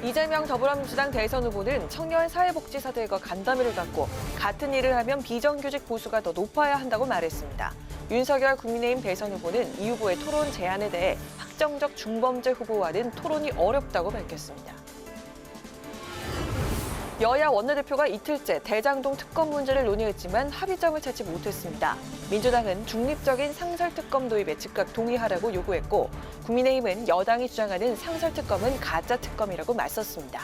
이재명 더불어민주당 대선 후보는 청년 사회복지사들과 간담회를 갖고 같은 일을 하면 비정규직 보수가 더 높아야 한다고 말했습니다. 윤석열 국민의힘 대선 후보는 이 후보의 토론 제안에 대해 확정적 중범죄 후보와는 토론이 어렵다고 밝혔습니다. 여야 원내대표가 이틀째 대장동 특검 문제를 논의했지만 합의점을 찾지 못했습니다. 민주당은 중립적인 상설특검 도입에 즉각 동의하라고 요구했고, 국민의힘은 여당이 주장하는 상설특검은 가짜특검이라고 맞섰습니다.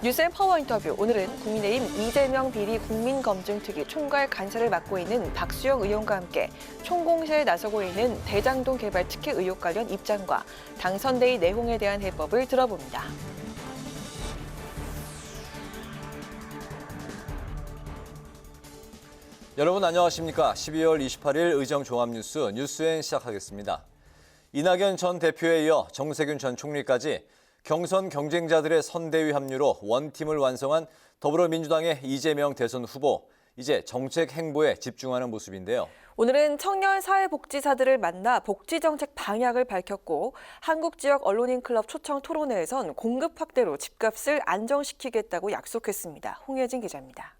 뉴스앤 파워 인터뷰. 오늘은 국민의힘 이재명 비리 국민검증특위 총괄 간사를 맡고 있는 박수영 의원과 함께 총공세에 나서고 있는 대장동 개발 특혜 의혹 관련 입장과 당선대의 내용에 대한 해법을 들어봅니다. 여러분 안녕하십니까? 12월 28일 의정 종합뉴스 뉴스엔 시작하겠습니다. 이낙연 전 대표에 이어 정세균 전 총리까지 경선 경쟁자들의 선대위 합류로 원팀을 완성한 더불어민주당의 이재명 대선 후보. 이제 정책 행보에 집중하는 모습인데요. 오늘은 청년 사회복지사들을 만나 복지정책 방향을 밝혔고, 한국지역 언론인 클럽 초청 토론회에선 공급 확대로 집값을 안정시키겠다고 약속했습니다. 홍예진 기자입니다.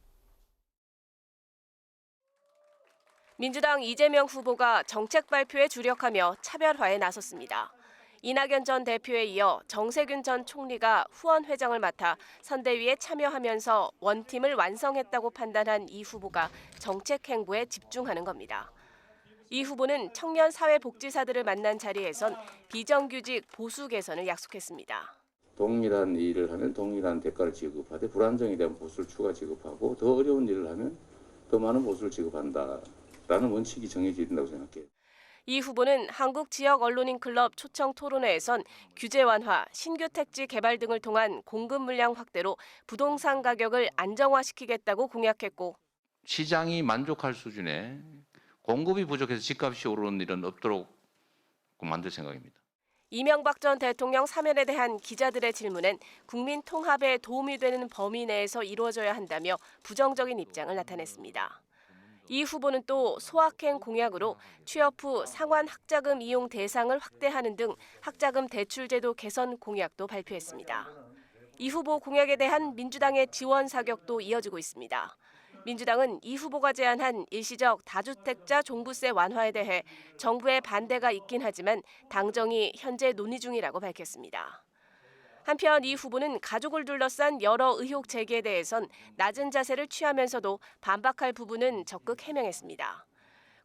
민주당 이재명 후보가 정책 발표에 주력하며 차별화에 나섰습니다. 이낙연 전 대표에 이어 정세균 전 총리가 후원회장을 맡아 선대위에 참여하면서 원팀을 완성했다고 판단한 이 후보가 정책 행보에 집중하는 겁니다. 이 후보는 청년 사회복지사들을 만난 자리에선 비정규직 보수 개선을 약속했습니다. 동일한 일을 하면 동일한 대가를 지급하되 불안정에 대한 보수를 추가 지급하고 더 어려운 일을 하면 더 많은 보수를 지급한다. 라는 원칙이 정해져야 된다고 생각해요. 이 후보는 한국지역언론인클럽 초청 토론회에선 규제 완화, 신규 택지 개발 등을 통한 공급 물량 확대로 부동산 가격을 안정화시키겠다고 공약했고, 시장이 만족할 수준의 공급이 부족해서 집값이 오르는 일은 없도록 만들 생각입니다. 이명박 전 대통령 사면에 대한 기자들의 질문엔 국민 통합에 도움이 되는 범위 내에서 이루어져야 한다며 부정적인 입장을 나타냈습니다. 이 후보는 또 소확행 공약으로 취업 후 상환 학자금 이용 대상을 확대하는 등 학자금 대출제도 개선 공약도 발표했습니다. 이 후보 공약에 대한 민주당의 지원 사격도 이어지고 있습니다. 민주당은 이 후보가 제안한 일시적 다주택자 종부세 완화에 대해 정부의 반대가 있긴 하지만 당정이 현재 논의 중이라고 밝혔습니다. 한편 이 후보는 가족을 둘러싼 여러 의혹 제기에 대해선 낮은 자세를 취하면서도 반박할 부분은 적극 해명했습니다.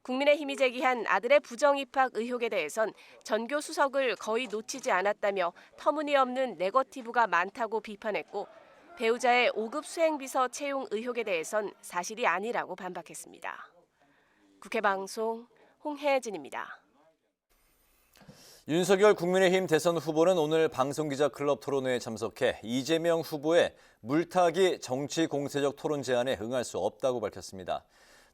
국민의힘이 제기한 아들의 부정 입학 의혹에 대해선 전교 수석을 거의 놓치지 않았다며 터무니없는 네거티브가 많다고 비판했고, 배우자의 5급 수행비서 채용 의혹에 대해선 사실이 아니라고 반박했습니다. 국회방송 홍혜진입니다. 윤석열 국민의힘 대선 후보는 오늘 방송기자클럽 토론회에 참석해 이재명 후보의 물타기 정치 공세적 토론 제안에 응할 수 없다고 밝혔습니다.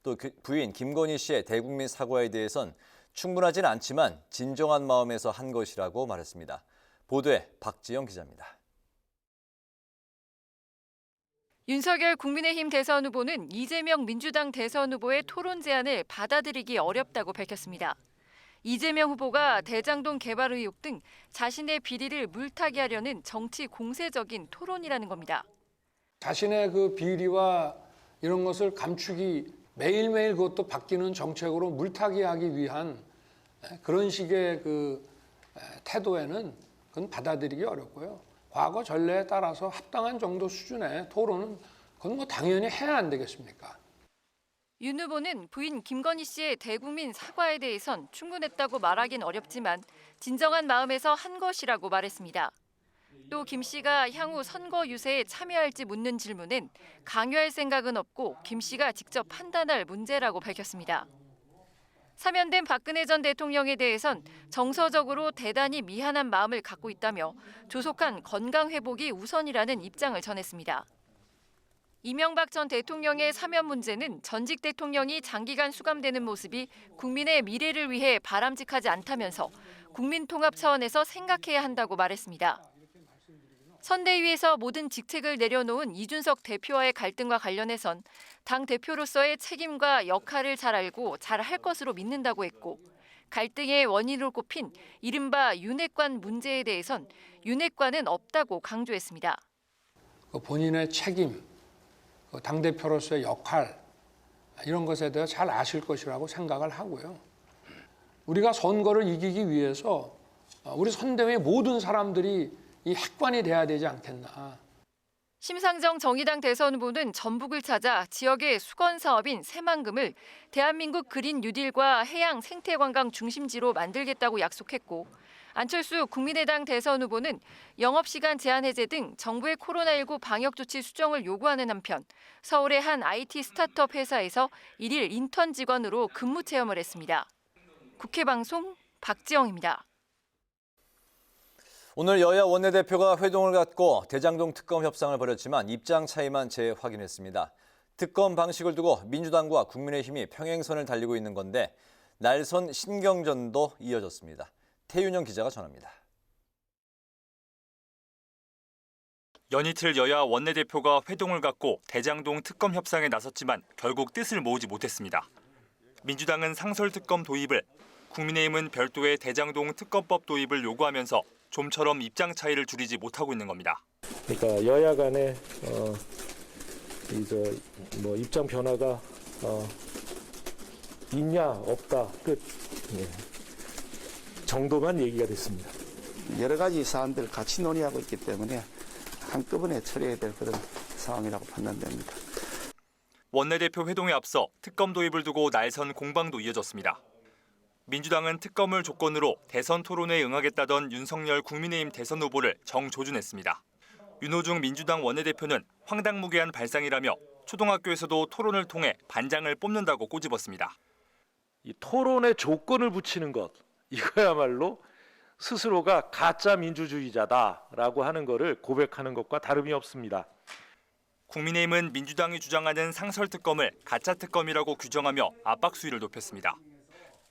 또 부인 김건희 씨의 대국민 사과에 대해선 충분하진 않지만 진정한 마음에서 한 것이라고 말했습니다. 보도에 박지영 기자입니다. 윤석열 국민의힘 대선 후보는 이재명 민주당 대선 후보의 토론 제안을 받아들이기 어렵다고 밝혔습니다. 이재명 후보가 대장동 개발 의혹 등 자신의 비리를 물타기하려는 정치 공세적인 토론이라는 겁니다. 자신의 그 비리와 이런 것을 감추기 매일매일 그것도 바뀌는 정책으로 물타기하기 위한 그런 식의 그 태도에는 그건 받아들이기 어렵고요. 과거 전례에 따라서 합당한 정도 수준의 토론은 그건 뭐 당연히 해야 안 되겠습니까? 윤 후보는 부인 김건희 씨의 대국민 사과에 대해선 충분했다고 말하긴 어렵지만 진정한 마음에서 한 것이라고 말했습니다. 또 김 씨가 향후 선거 유세에 참여할지 묻는 질문엔 강요할 생각은 없고 김 씨가 직접 판단할 문제라고 밝혔습니다. 사면된 박근혜 전 대통령에 대해선 정서적으로 대단히 미안한 마음을 갖고 있다며 조속한 건강 회복이 우선이라는 입장을 전했습니다. 이명박 전 대통령의 사면 문제는 전직 대통령이 장기간 수감되는 모습이 국민의 미래를 위해 바람직하지 않다면서 국민 통합 차원에서 생각해야 한다고 말했습니다. 선대위에서 모든 직책을 내려놓은 이준석 대표와의 갈등과 관련해선 당 대표로서의 책임과 역할을 잘 알고 잘 할 것으로 믿는다고 했고, 갈등의 원인으로 꼽힌 이른바 윤핵관 문제에 대해선 윤핵관은 없다고 강조했습니다. 본인의 책임, 당대표로서의 역할 이런 것에 대해 잘 아실 것이라고 생각을 하고요. 우리가 선거를 이기기 위해서 우리 선대위의 모든 사람들이 이 핵관이 돼야 되지 않겠나. 심상정 정의당 대선 후보는 전북을 찾아 지역의 수건 사업인 새만금을 대한민국 그린 뉴딜과 해양 생태관광 중심지로 만들겠다고 약속했고, 안철수 국민의당 대선 후보는 영업시간 제한 해제 등 정부의 코로나19 방역 조치 수정을 요구하는 한편 서울의 한 IT 스타트업 회사에서 1일 인턴 직원으로 근무 체험을 했습니다. 국회 방송 박지영입니다. 오늘 여야 원내대표가 회동을 갖고 대장동 특검 협상을 벌였지만 입장 차이만 재확인했습니다. 특검 방식을 두고 민주당과 국민의힘이 평행선을 달리고 있는 건데 날선 신경전도 이어졌습니다. 태윤영 기자가 전합니다. 연이틀 여야 원내대표가 회동을 갖고 대장동 특검 협상에 나섰지만 결국 뜻을 모으지 못했습니다. 민주당은 상설특검 도입을, 국민의힘은 별도의 대장동 특검법 도입을 요구하면서 좀처럼 입장 차이를 줄이지 못하고 있는 겁니다. 그러니까 여야 간에 입장 변화가 있냐 없다 끝 정도만 얘기가 됐습니다. 여러 가지 사안들 같이 논의하고 있기 때문에 한꺼번에 처리해야 될 그런 상황이라고 판단됩니다. 원내대표 회동에 앞서 특검 도입을 두고 날선 공방도 이어졌습니다. 민주당은 특검을 조건으로 대선 토론회에 응하겠다던 윤석열 국민의힘 대선 후보를 정조준했습니다. 윤호중 민주당 원내대표는 황당무계한 발상이라며 초등학교에서도 토론을 통해 반장을 뽑는다고 꼬집었습니다. 이 토론의 조건을 붙이는 것, 이거야말로 스스로가 가짜 민주주의자다라고 하는 것을 고백하는 것과 다름이 없습니다. 국민의힘은 민주당이 주장하는 상설특검을 가짜특검이라고 규정하며 압박 수위를 높였습니다.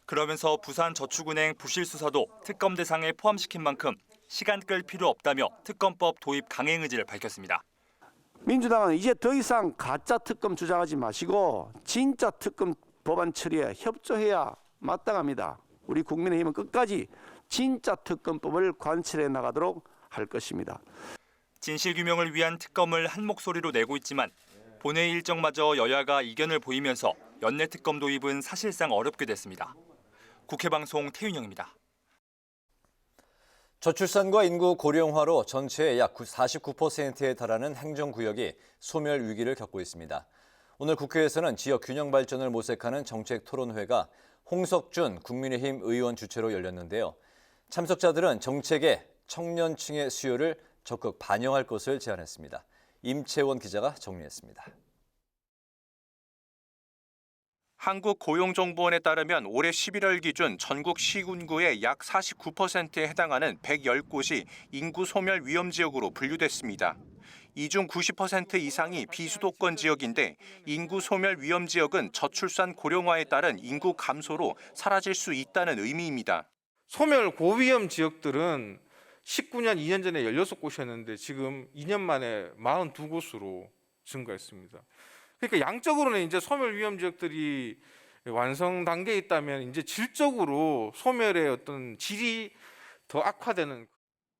그러면서 부산저축은행 부실 수사도 특검 대상에 포함시킨 만큼 시간 끌 필요 없다며 특검법 도입 강행 의지를 밝혔습니다. 민주당은 이제 더 이상 가짜 특검 주장하지 마시고 진짜 특검 법안 처리에 협조해야 마땅합니다. 우리 국민의힘은 끝까지 진짜 특검법을 관철해 나가도록 할 것입니다. 진실규명을 위한 특검을 한 목소리로 내고 있지만 본회의 일정마저 여야가 이견을 보이면서 연내 특검 도입은 사실상 어렵게 됐습니다. 국회 방송 태윤영입니다. 저출산과 인구 고령화로 전체의 약 49%에 달하는 행정구역이 소멸 위기를 겪고 있습니다. 오늘 국회에서는 지역 균형 발전을 모색하는 정책 토론회가 홍석준 국민의힘 의원 주최로 열렸는데요. 참석자들은 정책에 청년층의 수요를 적극 반영할 것을 제안했습니다. 임채원 기자가 정리했습니다. 한국고용정보원에 따르면 올해 11월 기준 전국 시군구의 약 49%에 해당하는 110곳이 인구 소멸 위험 지역으로 분류됐습니다. 이 중 90% 이상이 비수도권 지역인데 인구 소멸 위험 지역은 저출산 고령화에 따른 인구 감소로 사라질 수 있다는 의미입니다. 소멸 고위험 지역들은 19년 2년 전에 16곳이었는데 지금 2년 만에 42곳으로 증가했습니다. 그러니까 양적으로는 이제 소멸 위험 지역들이 완성 단계에 있다면 이제 질적으로 소멸의 어떤 질이 더 악화되는.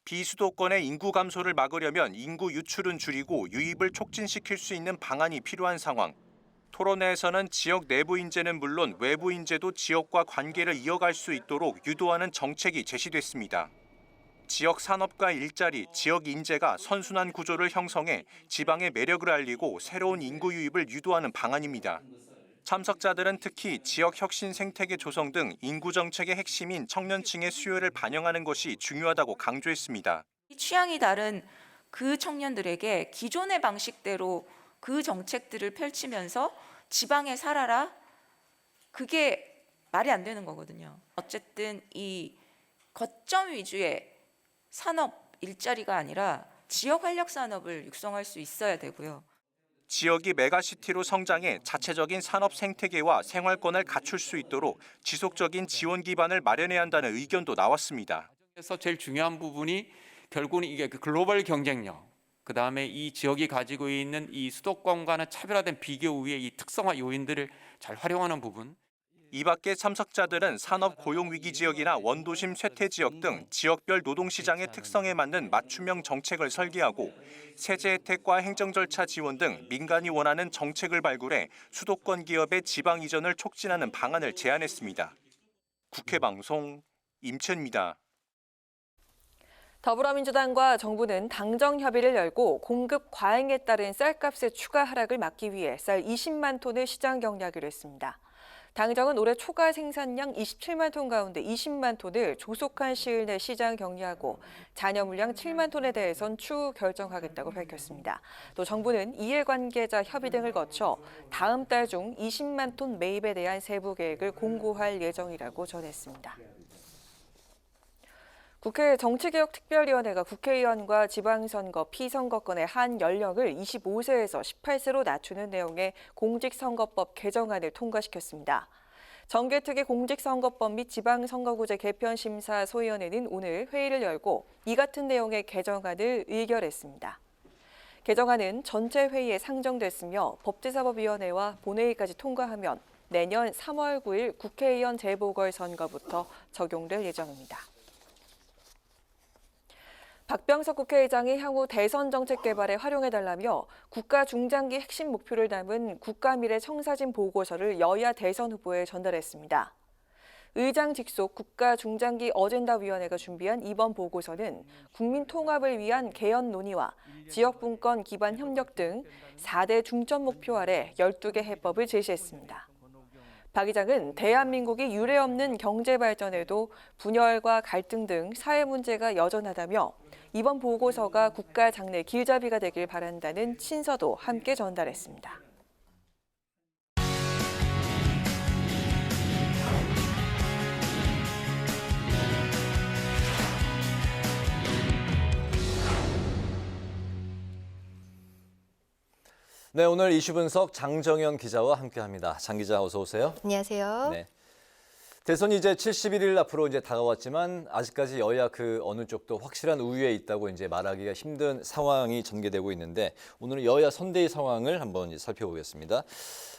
비수도권의 인구 감소를 막으려면 인구 유출은 줄이고 유입을 촉진시킬 수 있는 방안이 필요한 상황. 토론회에서는 지역 내부 인재는 물론 외부 인재도 지역과 관계를 이어갈 수 있도록 유도하는 정책이 제시됐습니다. 지역 산업과 일자리, 지역 인재가 선순환 구조를 형성해 지방의 매력을 알리고 새로운 인구 유입을 유도하는 방안입니다. 참석자들은 특히 지역 혁신 생태계 조성 등 인구 정책의 핵심인 청년층의 수요를 반영하는 것이 중요하다고 강조했습니다. 취향이 다른 그 청년들에게 기존의 방식대로 그 정책들을 펼치면서 지방에 살아라, 그게 말이 안 되는 거거든요. 어쨌든 이 거점 위주의 산업 일자리가 아니라 지역 활력 산업을 육성할 수 있어야 되고요. 지역이 메가시티로 성장해 자체적인 산업 생태계와 생활권을 갖출 수 있도록 지속적인 지원 기반을 마련해야 한다는 의견도 나왔습니다. 그래서 제일 중요한 부분이 결국은 이게 글로벌 경쟁력, 그다음에 이 지역이 가지고 있는 이 수도권과는 차별화된 비교 우위의 이 특성화 요인들을 잘 활용하는 부분. 이 밖에 참석자들은 산업 고용위기 지역이나 원도심 쇠퇴 지역 등 지역별 노동시장의 특성에 맞는 맞춤형 정책을 설계하고 세제 혜택과 행정 절차 지원 등 민간이 원하는 정책을 발굴해 수도권 기업의 지방 이전을 촉진하는 방안을 제안했습니다. 국회방송 임천입니다. 더불어민주당과 정부는 당정 협의를 열고 공급 과잉에 따른 쌀값의 추가 하락을 막기 위해 쌀 20만 톤을 시장 격리하기로 했습니다. 당정은 올해 초과 생산량 27만 톤 가운데 20만 톤을 조속한 시일 내 시장 격리하고 잔여 물량 7만 톤에 대해선 추후 결정하겠다고 밝혔습니다. 또 정부는 이해관계자 협의 등을 거쳐 다음 달 중 20만 톤 매입에 대한 세부 계획을 공고할 예정이라고 전했습니다. 국회 정치개혁특별위원회가 국회의원과 지방선거, 피선거권의 한 연령을 25세에서 18세로 낮추는 내용의 공직선거법 개정안을 통과시켰습니다. 정개특위 공직선거법 및 지방선거구제 개편심사 소위원회는 오늘 회의를 열고 이 같은 내용의 개정안을 의결했습니다. 개정안은 전체 회의에 상정됐으며 법제사법위원회와 본회의까지 통과하면 내년 3월 9일 국회의원 재보궐선거부터 적용될 예정입니다. 박병석 국회의장이 향후 대선 정책 개발에 활용해달라며 국가 중장기 핵심 목표를 담은 국가미래 청사진 보고서를 여야 대선 후보에 전달했습니다. 의장 직속 국가 중장기 어젠다위원회가 준비한 이번 보고서는 국민 통합을 위한 개헌 논의와 지역 분권 기반 협력 등 4대 중점 목표 아래 12개 해법을 제시했습니다. 박 의장은 대한민국이 유례없는 경제 발전에도 분열과 갈등 등 사회 문제가 여전하다며 이번 보고서가 국가 장래 길잡이가 되길 바란다는 친서도 함께 전달했습니다. 네, 오늘 이슈 분석 장정현 기자와 함께합니다. 장 기자 어서 오세요. 안녕하세요. 네. 대선이 이제 71일 앞으로 이제 다가왔지만 아직까지 여야 그 어느 쪽도 확실한 우위에 있다고 이제 말하기가 힘든 상황이 전개되고 있는데 오늘은 여야 선대위 상황을 한번 살펴보겠습니다.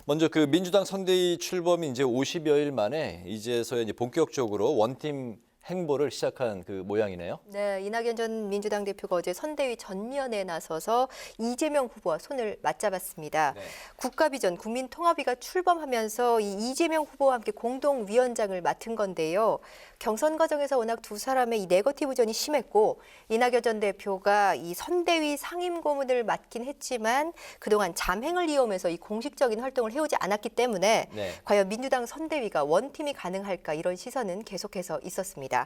먼저 그 민주당 선대위 출범이 이제 50여일 만에 이제서야 이제 본격적으로 원팀 행보를 시작한 그 모양이네요. 네, 이낙연 전 민주당 대표가 어제 선대위 전면에 나서서 이재명 후보와 손을 맞잡았습니다. 네. 국가비전, 국민통합위가 출범하면서 이 이재명 후보와 함께 공동위원장을 맡은 건데요. 경선 과정에서 워낙 두 사람의 이 네거티브전이 심했고 이낙연 전 대표가 이 선대위 상임 고문을 맡긴 했지만 그동안 잠행을 이어오면서 이 공식적인 활동을 해오지 않았기 때문에 네. 과연 민주당 선대위가 원팀이 가능할까 이런 시선은 계속해서 있었습니다.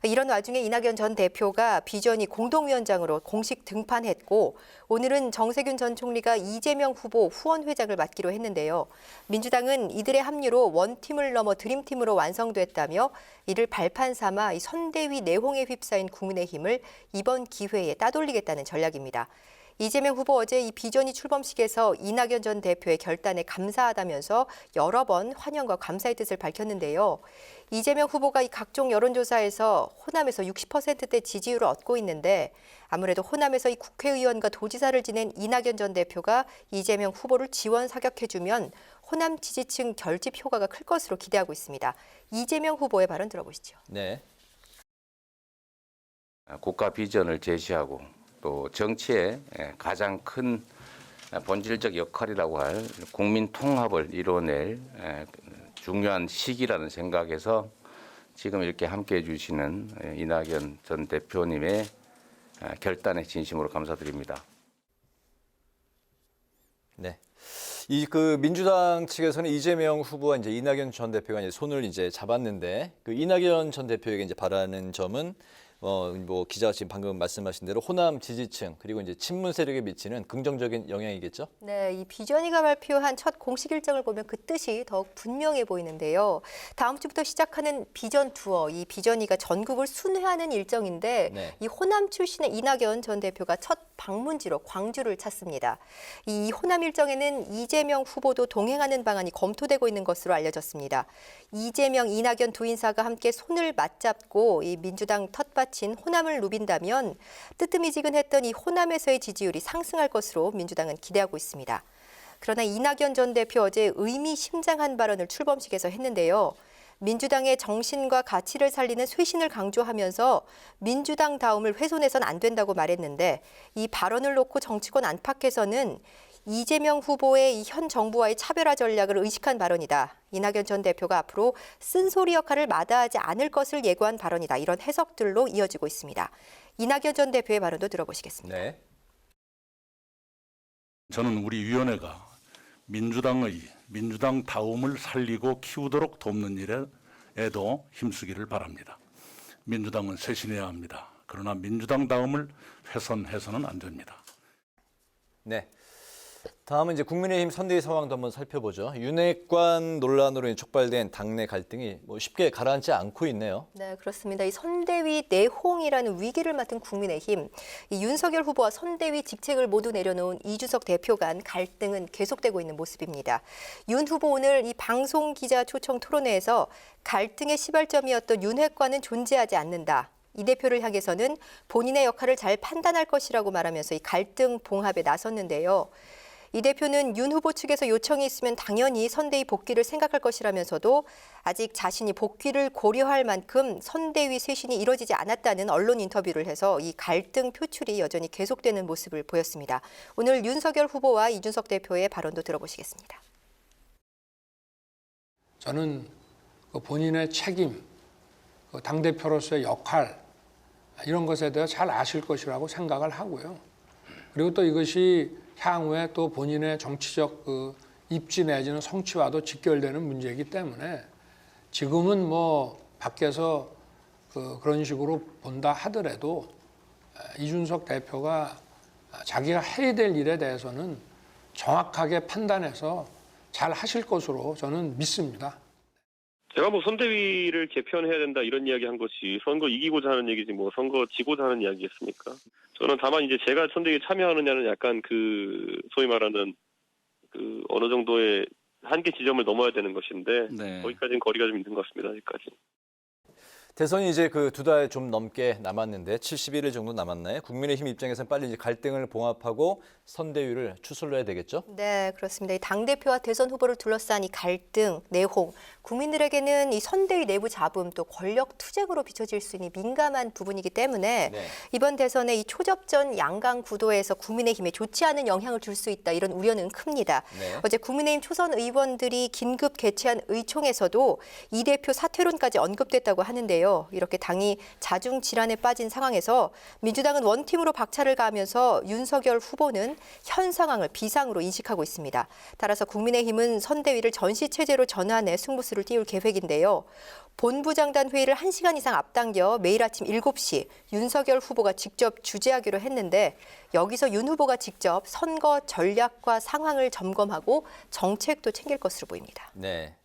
이런 와중에 이낙연 전 대표가 비전위 공동위원장으로 공식 등판했고 오늘은 정세균 전 총리가 이재명 후보 후원회장을 맡기로 했는데요. 민주당은 이들의 합류로 원팀을 넘어 드림팀으로 완성됐다며 이를 발판 삼아 이 선대위 내홍에 휩싸인 국민의힘을 이번 기회에 따돌리겠다는 전략입니다. 이재명 후보 어제 이 비전위 출범식에서 이낙연 전 대표의 결단에 감사하다면서 여러 번 환영과 감사의 뜻을 밝혔는데요. 이재명 후보가 이 각종 여론조사에서 호남에서 60%대 지지율을 얻고 있는데 아무래도 호남에서 이 국회의원과 도지사를 지낸 이낙연 전 대표가 이재명 후보를 지원 사격해주면 호남 지지층 결집 효과가 클 것으로 기대하고 있습니다. 이재명 후보의 발언 들어보시죠. 네. 국가 비전을 제시하고 또 정치의 가장 큰 본질적 역할이라고 할 국민 통합을 이뤄낼 중요한 시기라는 생각에서 지금 이렇게 함께해 주시는 이낙연 전 대표님의 결단에 진심으로 감사드립니다. 네. 이 그 민주당 측에서는 이재명 후보와 이제 이낙연 전 대표가 이제 손을 이제 잡았는데 그 이낙연 전 대표에게 이제 바라는 점은 뭐 기자가 지금 방금 말씀하신 대로 호남 지지층 그리고 이제 친문 세력에 미치는 긍정적인 영향이겠죠? 네, 이 비전위가 발표한 첫 공식 일정을 보면 그 뜻이 더욱 분명해 보이는데요. 다음 주부터 시작하는 비전 투어, 이 비전위가 전국을 순회하는 일정인데 네. 이 호남 출신의 이낙연 전 대표가 첫 방문지로 광주를 찾습니다. 이 호남 일정에는 이재명 후보도 동행하는 방안이 검토되고 있는 것으로 알려졌습니다. 이재명, 이낙연 두 인사가 함께 손을 맞잡고 이 민주당 텃밭인 호남을 누빈다면 뜨뜻미지근했던 이 호남에서의 지지율이 상승할 것으로 민주당은 기대하고 있습니다. 그러나 이낙연 전 대표 어제 의미심장한 발언을 출범식에서 했는데요. 민주당의 정신과 가치를 살리는 쇄신을 강조하면서 민주당다움을 훼손해선 안 된다고 말했는데 이 발언을 놓고 정치권 안팎에서는 이재명 후보의 이 현 정부와의 차별화 전략을 의식한 발언이다. 이낙연 전 대표가 앞으로 쓴소리 역할을 마다하지 않을 것을 예고한 발언이다. 이런 해석들로 이어지고 있습니다. 이낙연 전 대표의 발언도 들어보시겠습니다. 네. 저는 우리 위원회가 민주당다움을 살리고 키우도록 돕는 일에도 힘쓰기를 바랍니다. 민주당은 쇄신해야 합니다. 그러나 민주당다움을 훼손해서는 안 됩니다. 네. 다음은 이제 국민의힘 선대위 상황도 한번 살펴보죠. 윤핵관 논란으로 촉발된 당내 갈등이 쉽게 가라앉지 않고 있네요. 네, 그렇습니다. 이 선대위 내홍이라는 위기를 맡은 국민의힘, 이 윤석열 후보와 선대위 직책을 모두 내려놓은 이준석 대표 간 갈등은 계속되고 있는 모습입니다. 윤 후보 오늘 이 방송 기자 초청 토론회에서 갈등의 시발점이었던 윤핵관은 존재하지 않는다. 이 대표를 향해서는 본인의 역할을 잘 판단할 것이라고 말하면서 이 갈등 봉합에 나섰는데요. 이 대표는 윤 후보 측에서 요청이 있으면 당연히 선대위 복귀를 생각할 것이라면서도 아직 자신이 복귀를 고려할 만큼 선대위 쇄신이 이뤄지지 않았다는 언론 인터뷰를 해서 이 갈등 표출이 여전히 계속되는 모습을 보였습니다. 오늘 윤석열 후보와 이준석 대표의 발언도 들어보시겠습니다. 저는 본인의 책임, 당대표로서의 역할 이런 것에 대해 잘 아실 것이라고 생각을 하고요. 그리고 또 이것이 향후에 또 본인의 정치적 입지 내지는 성취와도 직결되는 문제이기 때문에 지금은 밖에서 그런 식으로 본다 하더라도 이준석 대표가 자기가 해야 될 일에 대해서는 정확하게 판단해서 잘 하실 것으로 저는 믿습니다. 제가 선대위를 개편해야 된다 이런 이야기 한 것이 선거 이기고자 하는 얘기지 선거 지고자 하는 이야기겠습니까? 저는 다만 이제 제가 선대위에 참여하느냐는 약간 소위 말하는 어느 정도의 한계 지점을 넘어야 되는 것인데 네. 거기까지는 거리가 좀 있는 것 같습니다. 아직까지. 대선이 이제 2달 좀 넘게 남았는데 71일 정도 남았나요? 국민의힘 입장에서는 빨리 이제 갈등을 봉합하고 선대위를 추슬러야 되겠죠? 네, 그렇습니다. 이 당대표와 대선 후보를 둘러싼 이 갈등, 내홍, 국민들에게는 이 선대위 내부 잡음 또 권력 투쟁으로 비춰질 수 있는 민감한 부분이기 때문에 네. 이번 대선에 이 초접전 양강 구도에서 국민의힘에 좋지 않은 영향을 줄 수 있다 이런 우려는 큽니다. 네. 어제 국민의힘 초선 의원들이 긴급 개최한 의총에서도 이 대표 사퇴론까지 언급됐다고 하는데요. 이렇게 당이 자중 질환에 빠진 상황에서 민주당은 원팀으로 박차를 가하면서 윤석열 후보는 현 상황을 비상으로 인식하고 있습니다. 따라서 국민의힘은 선대위를 전시체제로 전환해 승부수를 띄울 계획인데요. 본부장단 회의를 1시간 이상 앞당겨 매일 아침 7시 윤석열 후보가 직접 주재하기로 했는데 여기서 윤 후보가 직접 선거 전략과 상황을 점검하고 정책도 챙길 것으로 보입니다. 네.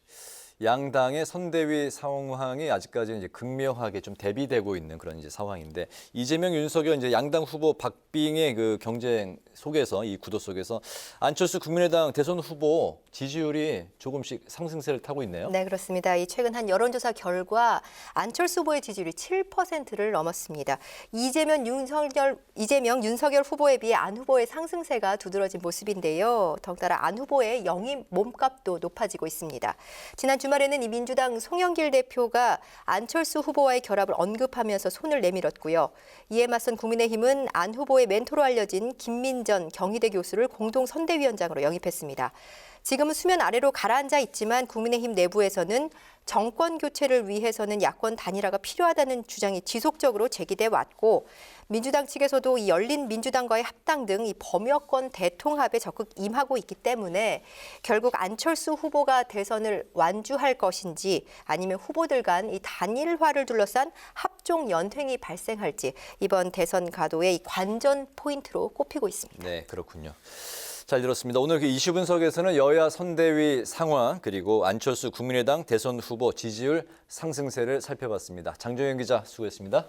양당의 선대위 상황이 아직까지 이제 극명하게 좀 대비되고 있는 그런 이제 상황인데 이재명, 윤석열 이제 양당 후보 박빙의 경쟁 속에서 이 구도 속에서 안철수 국민의당 대선 후보 지지율이 조금씩 상승세를 타고 있네요. 네, 그렇습니다. 이 최근 한 여론조사 결과 안철수 후보의 지지율이 7%를 넘었습니다. 이재명, 윤석열 후보에 비해 안 후보의 상승세가 두드러진 모습인데요. 덩달아 안 후보의 영입 몸값도 높아지고 있습니다. 지난 주말에는 이 민주당 송영길 대표가 안철수 후보와의 결합을 언급하면서 손을 내밀었고요. 이에 맞선 국민의힘은 안 후보의 멘토로 알려진 김민전 경희대 교수를 공동 선대위원장으로 영입했습니다. 지금은 수면 아래로 가라앉아 있지만 국민의힘 내부에서는 정권 교체를 위해서는 야권 단일화가 필요하다는 주장이 지속적으로 제기돼 왔고 민주당 측에서도 이 열린 민주당과의 합당 등 이 범여권 대통합에 적극 임하고 있기 때문에 결국 안철수 후보가 대선을 완주할 것인지 아니면 후보들 간 이 단일화를 둘러싼 합종 연횡이 발생할지 이번 대선 가도의 이 관전 포인트로 꼽히고 있습니다. 네, 그렇군요. 잘 들었습니다. 오늘 이슈 분석에서는 여야 선대위 상황 그리고 안철수 국민의당 대선 후보 지지율 상승세를 살펴봤습니다. 장정현 기자 수고했습니다.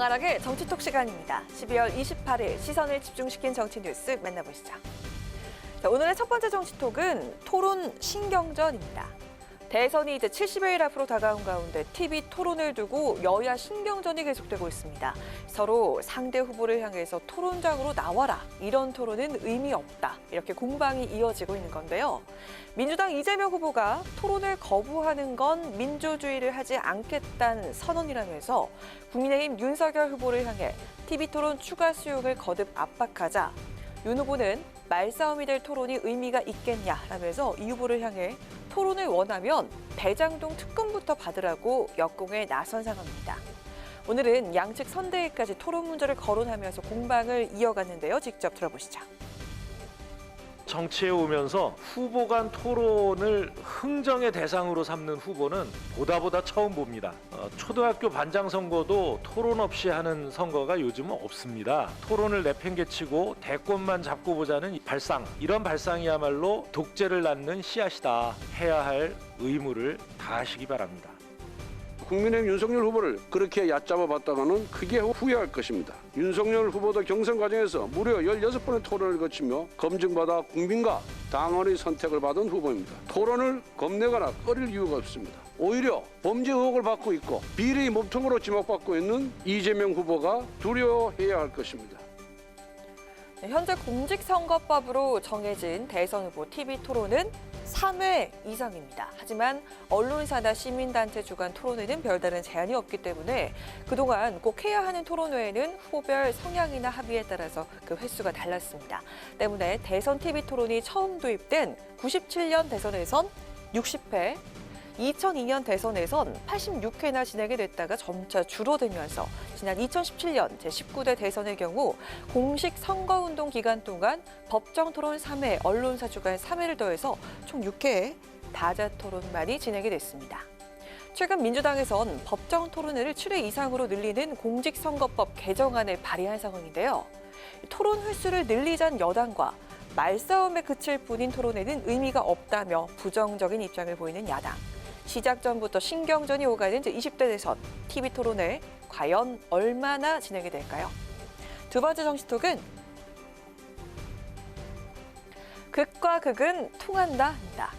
장하락의 정치톡 시간입니다. 12월 28일 시선을 집중시킨 정치 뉴스 만나보시죠. 자, 오늘의 첫 번째 정치톡은 토론 신경전입니다. 대선이 이제 70여일 앞으로 다가온 가운데 TV 토론을 두고 여야 신경전이 계속되고 있습니다. 서로 상대 후보를 향해서 토론장으로 나와라, 이런 토론은 의미 없다, 이렇게 공방이 이어지고 있는 건데요. 민주당 이재명 후보가 토론을 거부하는 건 민주주의를 하지 않겠다는 선언이라면서 국민의힘 윤석열 후보를 향해 TV 토론 추가 수용을 거듭 압박하자 윤 후보는 말싸움이 될 토론이 의미가 있겠냐라면서 이 후보를 향해 토론을 원하면 대장동 특검부터 받으라고 역공에 나선 상황입니다. 오늘은 양측 선대위까지 토론 문제를 거론하면서 공방을 이어갔는데요. 직접 들어보시죠. 정치에 오면서 후보 간 토론을 흥정의 대상으로 삼는 후보는 보다 처음 봅니다. 초등학교 반장 선거도 토론 없이 하는 선거가 요즘은 없습니다. 토론을 내팽개치고 대권만 잡고 보자는 발상, 이런 발상이야말로 독재를 낳는 씨앗이다. 해야 할 의무를 다하시기 바랍니다. 국민의힘 윤석열 후보를 그렇게 얕잡아 봤다가는 크게 후회할 것입니다. 윤석열 후보도 경선 과정에서 무려 16번의 토론을 거치며 검증받아 국민과 당원의 선택을 받은 후보입니다. 토론을 겁내거나 꺼릴 이유가 없습니다. 오히려 범죄 의혹을 받고 있고 비리의 몸통으로 지목받고 있는 이재명 후보가 두려워해야 할 것입니다. 현재 공직선거법으로 정해진 대선 후보 TV 토론은 3회 이상입니다. 하지만 언론사나 시민단체 주간 토론회는 별다른 제한이 없기 때문에 그동안 꼭 해야 하는 토론회에는 후보별 성향이나 합의에 따라서 그 횟수가 달랐습니다. 때문에 대선 TV 토론이 처음 도입된 97년 대선에선 60회, 2002년 대선에선 86회나 진행이 됐다가 점차 줄어들면서 지난 2017년 제19대 대선의 경우 공식 선거운동 기간 동안 법정 토론 3회, 언론사 주간 3회를 더해서 총 6회의 다자 토론만이 진행이 됐습니다. 최근 민주당에선 법정 토론회를 7회 이상으로 늘리는 공직선거법 개정안을 발의한 상황인데요. 토론 횟수를 늘리자는 여당과 말싸움에 그칠 뿐인 토론회는 의미가 없다며 부정적인 입장을 보이는 야당. 시작 전부터 신경전이 오가는 제20대 대선 TV 토론회 과연 얼마나 진행이 될까요? 두 번째 정치톡은 극과 극은 통한다입니다.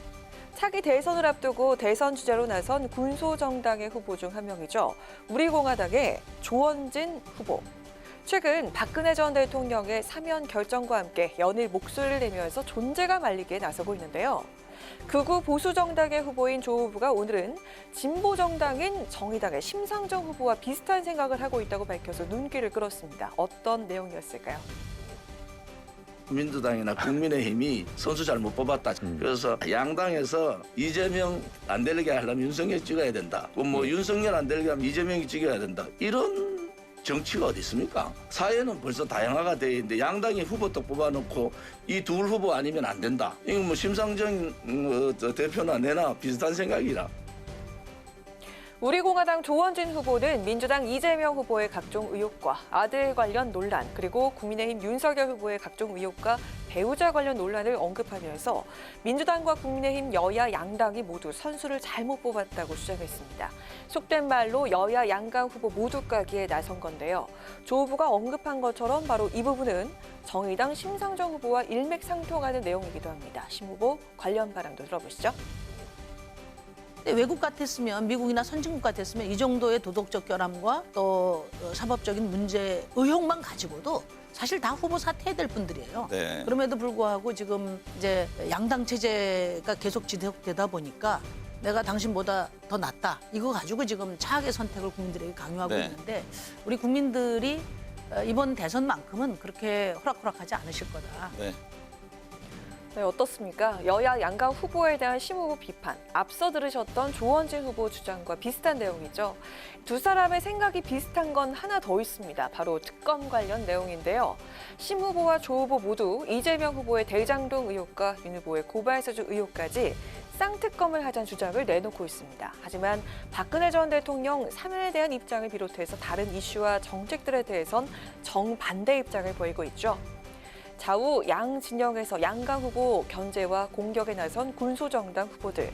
차기 대선을 앞두고 대선 주자로 나선 군소정당의 후보 중 한 명이죠. 우리공화당의 조원진 후보. 최근 박근혜 전 대통령의 사면 결정과 함께 연일 목소리를 내면서 존재감 알리기에 나서고 있는데요. 극우 보수정당의 후보인 조 후보가 오늘은 진보정당인 정의당의 심상정 후보와 비슷한 생각을 하고 있다고 밝혀서 눈길을 끌었습니다. 어떤 내용이었을까요? 민주당이나 국민의힘이 선수 잘못 뽑았다. 그래서 양당에서 이재명 안 되게 하려면 윤석열 찍어야 된다. 뭐 윤석열 안 되게 하면 이재명이 찍어야 된다. 이런 정치가 어디 있습니까? 사회는 벌써 다양화가 돼 있는데 양당이 후보 또 뽑아놓고 이 둘 후보 아니면 안 된다. 이거 뭐 심상정 대표나 내나 비슷한 생각이라. 우리공화당 조원진 후보는 민주당 이재명 후보의 각종 의혹과 아들 관련 논란, 그리고 국민의힘 윤석열 후보의 각종 의혹과 배우자 관련 논란을 언급하면서 민주당과 국민의힘 여야 양당이 모두 선수를 잘못 뽑았다고 주장했습니다. 속된 말로 여야 양강 후보 모두 까기에 나선 건데요. 조 후보가 언급한 것처럼 바로 이 부분은 정의당 심상정 후보와 일맥상통하는 내용이기도 합니다. 심 후보 관련 발언도 들어보시죠. 외국 같았으면, 미국이나 선진국 같았으면 이 정도의 도덕적 결함과 또 사법적인 문제 의혹만 가지고도 사실 다 후보 사퇴해야 될 분들이에요. 네. 그럼에도 불구하고 지금 이제 양당 체제가 계속 지속되다 보니까 내가 당신보다 더 낫다. 이거 가지고 지금 차악의 선택을 국민들에게 강요하고 네. 있는데 우리 국민들이 이번 대선만큼은 그렇게 호락호락하지 않으실 거다. 네. 네, 어떻습니까? 여야 양강 후보에 대한 심 후보 비판, 앞서 들으셨던 조원진 후보 주장과 비슷한 내용이죠. 두 사람의 생각이 비슷한 건 하나 더 있습니다. 바로 특검 관련 내용인데요. 심 후보와 조 후보 모두 이재명 후보의 대장동 의혹과 윤 후보의 고발사주 의혹까지 쌍특검을 하자는 주장을 내놓고 있습니다. 하지만 박근혜 전 대통령 사면에 대한 입장을 비롯해서 다른 이슈와 정책들에 대해선 정반대 입장을 보이고 있죠. 좌우 양 진영에서 양강 후보 견제와 공격에 나선 군소정당 후보들.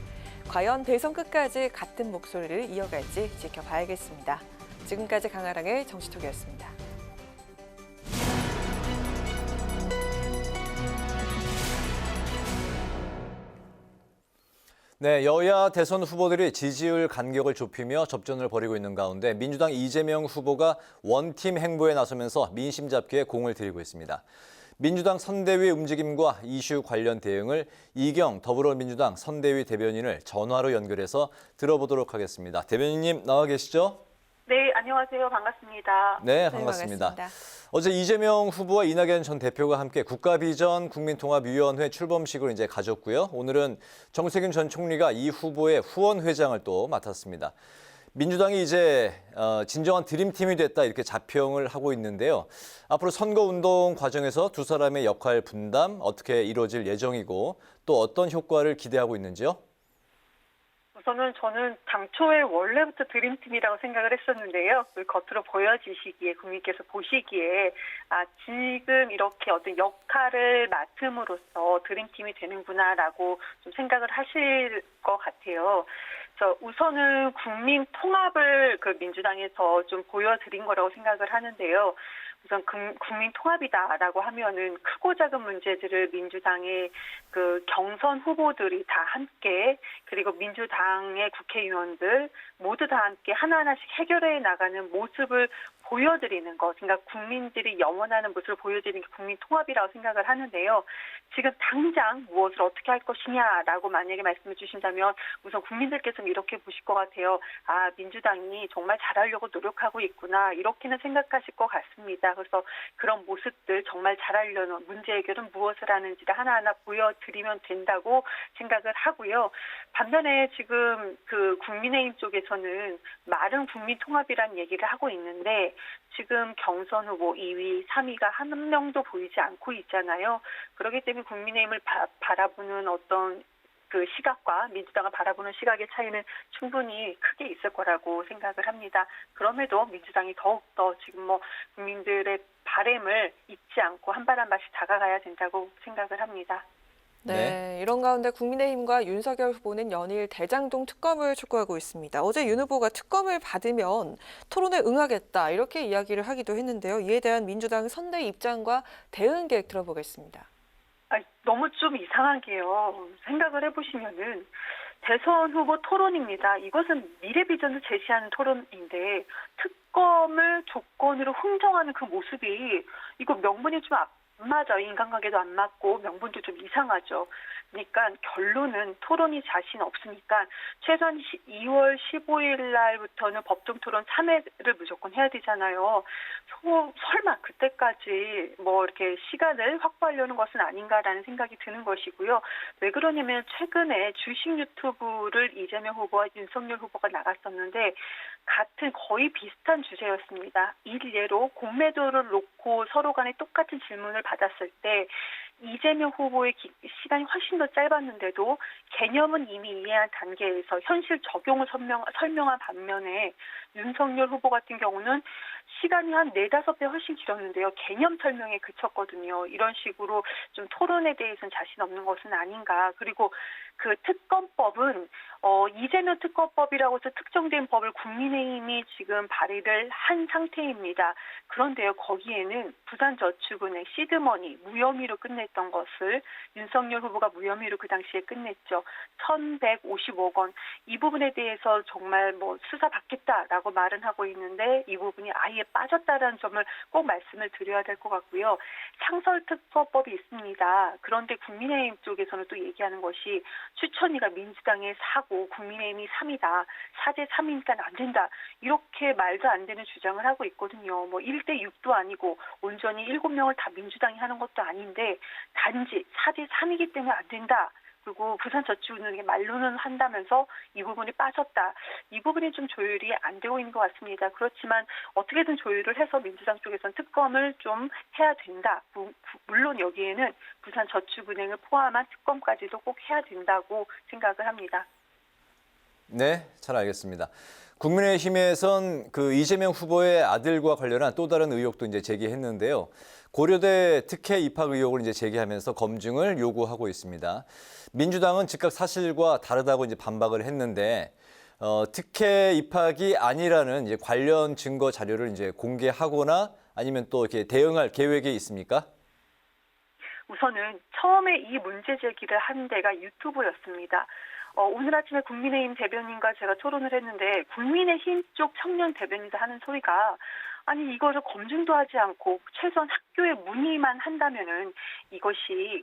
과연 대선 끝까지 같은 목소리를 이어갈지 지켜봐야겠습니다. 지금까지 강아랑의 정치톡이었습니다. 네, 여야 대선 후보들이 지지율 간격을 좁히며 접전을 벌이고 있는 가운데 민주당 이재명 후보가 원팀 행보에 나서면서 민심 잡기에 공을 들이고 있습니다. 민주당 선대위 움직임과 이슈 관련 대응을 이경 더불어민주당 선대위 대변인을 전화로 연결해서 들어보도록 하겠습니다. 대변인님 나와 계시죠? 네, 안녕하세요. 반갑습니다. 네, 반갑습니다. 어제 이재명 후보와 이낙연 전 대표가 함께 국가비전 국민통합위원회 출범식을 이제 가졌고요. 오늘은 정세균 전 총리가 이 후보의 후원회장을 또 맡았습니다. 민주당이 이제 진정한 드림팀이 됐다 이렇게 자평을 하고 있는데요. 앞으로 선거운동 과정에서 두 사람의 역할 분담 어떻게 이루어질 예정이고 또 어떤 효과를 기대하고 있는지요? 우선은 저는 당초에 원래부터 드림팀이라고 생각을 했었는데요. 겉으로 보여지시기에 국민께서 보시기에 지금 이렇게 어떤 역할을 맡음으로써 드림팀이 되는구나라고 좀 생각을 하실 것 같아요. 그래서 우선은 국민 통합을 민주당에서 좀 보여드린 거라고 생각을 하는데요. 우선 국민 통합이다라고 하면은 크고 작은 문제들을 민주당의 경선 후보들이 다 함께 그리고 민주당의 국회의원들 모두 다 함께 하나하나씩 해결해 나가는 모습을 보여드리는 것, 그러니까 국민들이 염원하는 모습을 보여드리는 게 국민 통합이라고 생각을 하는데요. 지금 당장 무엇을 어떻게 할 것이냐라고 만약에 말씀해 주신다면 우선 국민들께서는 이렇게 보실 것 같아요. 민주당이 정말 잘하려고 노력하고 있구나 이렇게는 생각하실 것 같습니다. 그래서 그런 모습들 정말 잘하려는 문제 해결은 무엇을 하는지를 하나하나 보여드리면 된다고 생각을 하고요. 반면에 지금 국민의힘 쪽에서는 말은 국민 통합이라는 얘기를 하고 있는데 지금 경선 후보 2위, 3위가 한 명도 보이지 않고 있잖아요. 그렇기 때문에 국민의힘을 바라보는 어떤 시각과 민주당을 바라보는 시각의 차이는 충분히 크게 있을 거라고 생각을 합니다. 그럼에도 민주당이 더욱더 지금 국민들의 바램을 잊지 않고 한 발 한 발씩 다가가야 된다고 생각을 합니다. 네, 이런 가운데 국민의힘과 윤석열 후보는 연일 대장동 특검을 촉구하고 있습니다. 어제 윤 후보가 특검을 받으면 토론에 응하겠다 이렇게 이야기를 하기도 했는데요. 이에 대한 민주당 선대위 입장과 대응 계획 들어보겠습니다. 너무 좀 이상한 게요. 생각을 해보시면은 대선 후보 토론입니다. 이것은 미래 비전을 제시하는 토론인데 특검을 조건으로 흥정하는 그 모습이 이거 명분이 좀 안 맞아요. 인간관계도 안 맞고 명분도 좀 이상하죠. 그러니까 결론은 토론이 자신 없으니까 최소한 2월 15일 날부터는 법정 토론 3회를 무조건 해야 되잖아요. 설마 그때까지 이렇게 시간을 확보하려는 것은 아닌가라는 생각이 드는 것이고요. 왜 그러냐면 최근에 주식 유튜브를 이재명 후보와 윤석열 후보가 나갔었는데 같은 거의 비슷한 주제였습니다. 일례로 공매도를 놓고 서로 간에 똑같은 질문을 받았을 때 이재명 후보의 시간이 훨씬 더 짧았는데도 개념은 이미 이해한 단계에서 현실 적용을 설명한 반면에 윤석열 후보 같은 경우는 시간이 한 4-5배 훨씬 길었는데요. 개념 설명에 그쳤거든요. 이런 식으로 좀 토론에 대해서는 자신 없는 것은 아닌가. 그리고 그 특검법은 이재명 특검법이라고 해서 특정된 법을 국민의힘이 지금 발의를 한 상태입니다. 그런데요, 거기에는 부산저축은행 시드머니 무혐의로 끝냈던 것을 윤석열 후보가 무혐의로 그 당시에 끝냈죠. 1,150억 원. 이 부분에 대해서 정말 수사 받겠다라고 말은 하고 있는데 이 부분이 아예 빠졌다라는 점을 꼭 말씀을 드려야 될 것 같고요. 상설특허법이 있습니다. 그런데 국민의힘 쪽에서는 또 얘기하는 것이 추천위가 민주당의 4고 국민의힘이 3이다. 4대 3이니까 안 된다. 이렇게 말도 안 되는 주장을 하고 있거든요. 1대 6도 아니고 온전히 7명을 다 민주당이 하는 것도 아닌데 단지 4대 3이기 때문에 안 된다. 그리고 부산저축은행에 말로는 한다면서 이 부분이 빠졌다. 이 부분이 좀 조율이 안 되고 있는 것 같습니다. 그렇지만 어떻게든 조율을 해서 민주당 쪽에서는 특검을 좀 해야 된다. 물론 여기에는 부산저축은행을 포함한 특검까지도 꼭 해야 된다고 생각을 합니다. 네, 잘 알겠습니다. 국민의힘에선 이재명 후보의 아들과 관련한 또 다른 의혹도 이제 제기했는데요. 고려대 특혜 입학 의혹을 이제 제기하면서 검증을 요구하고 있습니다. 민주당은 즉각 사실과 다르다고 이제 반박을 했는데 특혜 입학이 아니라는 이제 관련 증거 자료를 이제 공개하거나 아니면 또 이렇게 대응할 계획이 있습니까? 우선은 처음에 이 문제 제기를 한 데가 유튜브였습니다. 오늘 아침에 국민의힘 대변인과 제가 토론을 했는데 국민의힘 쪽 청년 대변인들 하는 소리가 아니 이거를 검증도 하지 않고 최소한 학교에 문의만 한다면은 이것이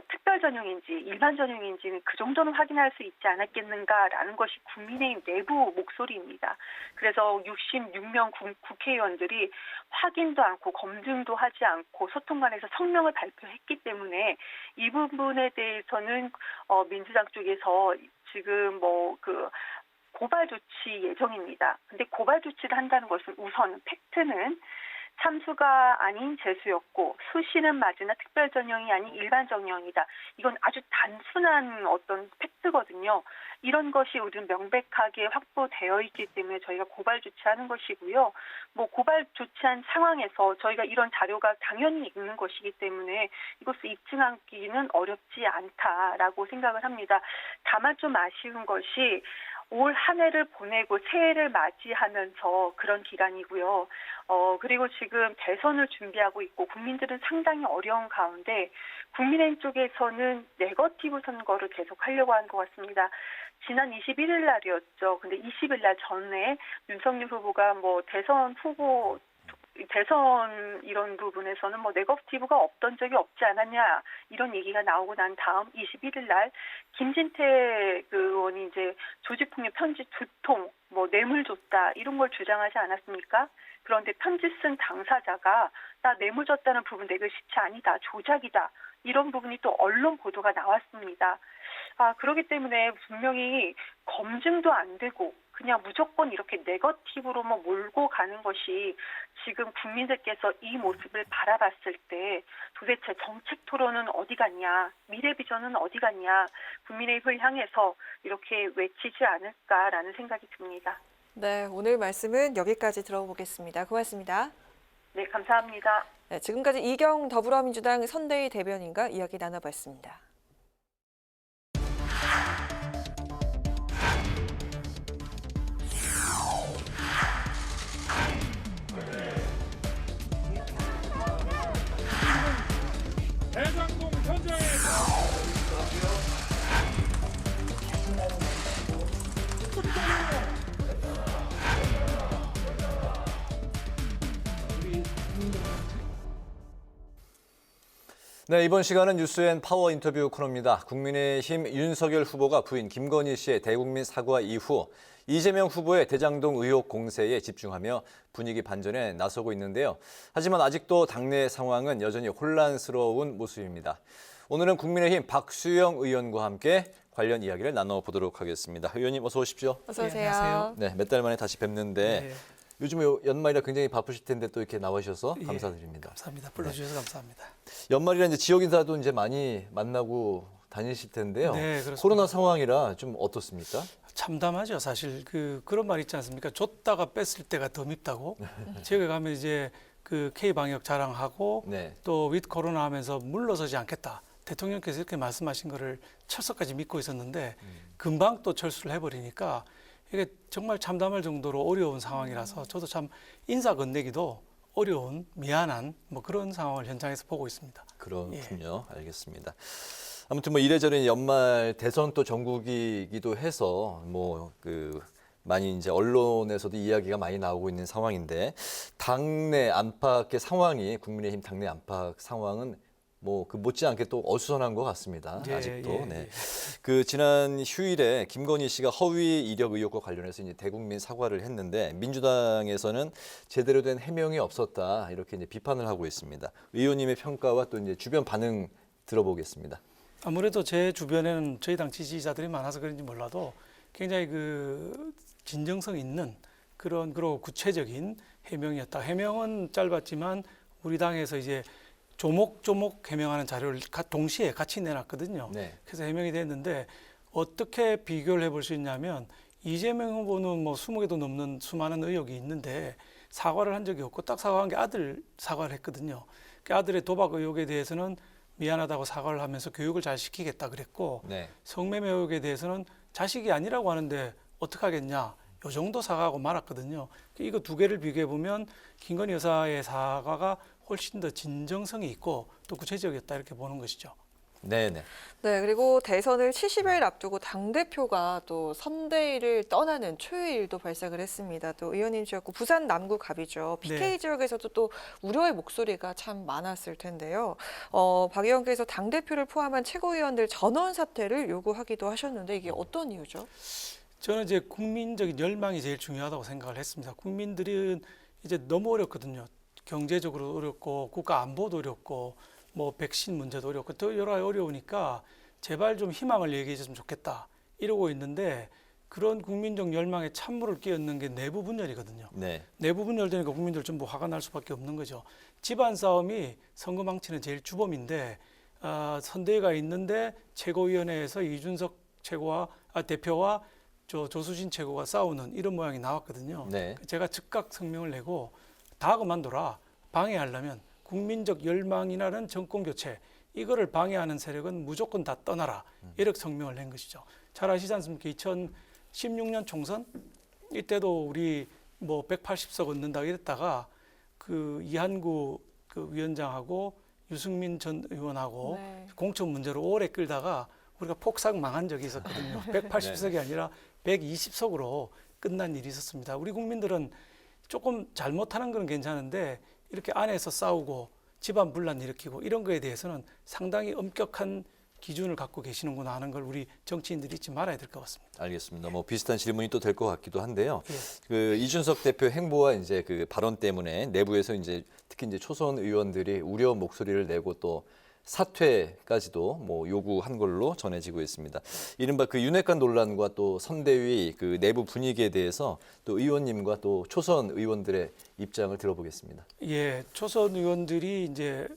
특별 전형인지 일반 전형인지는 그 정도는 확인할 수 있지 않았겠는가라는 것이 국민의힘 내부 목소리입니다. 그래서 66명 국회의원들이 확인도 않고 검증도 하지 않고 소통관에서 성명을 발표했기 때문에 이 부분에 대해서는 민주당 쪽에서 지금 고발 조치 예정입니다. 근데 고발 조치를 한다는 것은 우선 팩트는 참수가 아닌 재수였고 수시는 맞으나 특별 전형이 아닌 일반 전형이다. 이건 아주 단순한 어떤 팩트거든요. 이런 것이 우리는 명백하게 확보되어 있기 때문에 저희가 고발 조치하는 것이고요. 고발 조치한 상황에서 저희가 이런 자료가 당연히 있는 것이기 때문에 이것을 입증하기는 어렵지 않다라고 생각을 합니다. 다만 좀 아쉬운 것이 올 한 해를 보내고 새해를 맞이하면서 그런 기간이고요. 그리고 지금 대선을 준비하고 있고 국민들은 상당히 어려운 가운데 국민의힘 쪽에서는 네거티브 선거를 계속 하려고 하는 것 같습니다. 지난 21일 날이었죠. 근데 20일 날 전에 윤석열 후보가 대선 이런 부분에서는 네거티브가 없던 적이 없지 않았냐 이런 얘기가 나오고 난 다음 21일 날 김진태 의원이 이제 조직폭력 편지 2통 뇌물 줬다 이런 걸 주장하지 않았습니까? 그런데 편지 쓴 당사자가 나 뇌물 줬다는 부분 내가 실체 아니다 조작이다 이런 부분이 또 언론 보도가 나왔습니다. 그렇기 때문에 분명히 검증도 안 되고 그냥 무조건 이렇게 네거티브로만 몰고 가는 것이 지금 국민들께서 이 모습을 바라봤을 때 도대체 정책 토론은 어디 갔냐, 미래 비전은 어디 갔냐, 국민의힘을 향해서 이렇게 외치지 않을까라는 생각이 듭니다. 네, 오늘 말씀은 여기까지 들어보겠습니다. 고맙습니다. 네, 감사합니다. 네, 지금까지 이경 더불어민주당 선대위 대변인과 이야기 나눠봤습니다. 대장동 현장에서 네, 이번 시간은 뉴스앤 파워 인터뷰 코너입니다. 국민의힘 윤석열 후보가 부인 김건희 씨의 대국민 사과 이후 이재명 후보의 대장동 의혹 공세에 집중하며 분위기 반전에 나서고 있는데요. 하지만 아직도 당내 상황은 여전히 혼란스러운 모습입니다. 오늘은 국민의힘 박수영 의원과 함께 관련 이야기를 나눠보도록 하겠습니다. 의원님 어서 오십시오. 어서 오세요. 네, 안녕하세요. 네, 몇 달 만에 다시 뵙는데 네. 요즘 연말이라 굉장히 바쁘실 텐데 또 이렇게 나와주셔서 감사드립니다. 감사합니다. 불러주셔서 감사합니다. 연말이라 이제 지역 인사도 이제 많이 만나고 다니실 텐데요. 네, 그렇습니다. 코로나 상황이라 좀 어떻습니까? 참담하죠. 사실 그런 말 있지 않습니까? 줬다가 뺐을 때가 더 밉다고. 지역에 가면 이제 K 방역 자랑하고 네. 또 위드 코로나 하면서 물러서지 않겠다. 대통령께서 이렇게 말씀하신 거를 철석까지 믿고 있었는데 금방 또 철수를 해버리니까 이게 정말 참담할 정도로 어려운 상황이라서 저도 참 인사 건네기도 어려운 미안한 그런 상황을 현장에서 보고 있습니다. 그렇군요. 예. 알겠습니다. 아무튼 이래저래 연말 대선 또 전국이기도 해서 많이 이제 언론에서도 이야기가 많이 나오고 있는 상황인데 당내 안팎의 상황이 국민의힘 당내 안팎 상황은 못지않게 또 어수선한 것 같습니다. 예, 아직도. 예, 네. 예. 지난 휴일에 김건희 씨가 허위 이력 의혹과 관련해서 이제 대국민 사과를 했는데 민주당에서는 제대로 된 해명이 없었다 이렇게 이제 비판을 하고 있습니다. 의원님의 평가와 또 이제 주변 반응 들어보겠습니다. 아무래도 제 주변에는 저희 당 지지자들이 많아서 그런지 몰라도 굉장히 진정성 있는 그리고 구체적인 해명이었다. 해명은 짧았지만 우리 당에서 이제 조목조목 해명하는 자료를 동시에 같이 내놨거든요. 네. 그래서 해명이 됐는데 어떻게 비교를 해볼 수 있냐면 이재명 후보는 20개도 넘는 수많은 의혹이 있는데 사과를 한 적이 없고 딱 사과한 게 아들 사과를 했거든요. 그 아들의 도박 의혹에 대해서는 미안하다고 사과를 하면서 교육을 잘 시키겠다 그랬고 네. 성매매 의혹에 대해서는 자식이 아니라고 하는데 어떡하겠냐. 요 정도 사과하고 말았거든요. 이거 두 개를 비교해 보면 김건희 여사의 사과가 훨씬 더 진정성이 있고 또 구체적이었다 이렇게 보는 것이죠. 네네. 네, 그리고 대선을 70일 앞두고 당대표가 또 선대위를 떠나는 초유일도 발생을 했습니다. 또 의원님 지역구 부산 남구 갑이죠. PK 지역에서도 또 우려의 목소리가 참 많았을 텐데요. 박 의원께서 당대표를 포함한 최고위원들 전원 사퇴를 요구하기도 하셨는데 이게 어떤 이유죠? 저는 이제 국민적인 열망이 제일 중요하다고 생각을 했습니다. 국민들은 이제 너무 어렵거든요. 경제적으로 어렵고 국가 안보도 어렵고 뭐 백신 문제도 어렵고 또 여러 가지 어려우니까 제발 좀 희망을 얘기해 줬으면 좋겠다 이러고 있는데 그런 국민적 열망에 찬물을 끼얹는 게 내부 분열이거든요. 네. 내부 분열되니까 국민들 전부 화가 날 수밖에 없는 거죠. 집안 싸움이 선거 망치는 제일 주범인데 선대위가 있는데 최고위원회에서 이준석 대표와 조수진 최고가 싸우는 이런 모양이 나왔거든요. 네. 제가 즉각 성명을 내고 다 그만둬라. 방해하려면 국민적 열망이라는 정권 교체 이거를 방해하는 세력은 무조건 다 떠나라. 이렇게 성명을 낸 것이죠. 잘 아시지 않습니까? 2016년 총선 이때도 우리 뭐 180석 얻는다 이랬다가 그 이한구 그 위원장하고 유승민 전 의원하고 공천 문제로 오래 끌다가 우리가 폭삭 망한 적이 있었거든요. 180석이 아니라 120석으로 끝난 일이 있었습니다. 우리 국민들은 조금 잘못하는 건 괜찮은데 이렇게 안에서 싸우고 집안 분란 일으키고 이런 거에 대해서는 상당히 엄격한 기준을 갖고 계시는구나 하는 걸 우리 정치인들이 잊지 말아야 될 것 같습니다. 알겠습니다. 뭐 비슷한 질문이 또 될 것 같기도 한데요. 그 이준석 대표 행보와 이제 그 발언 때문에 내부에서 이제 특히 이제 초선 의원들이 우려 목소리를 내고 또 사퇴까지도 뭐 요구한 걸로 전해지고 있습니다. 이른바 그 윤핵관 논란과 또 선대위 그 내부 분위기에 대해서 또 의원님과 또 초선 의원들의 입장을 들어보겠습니다. 예, 초선 의원들이 이제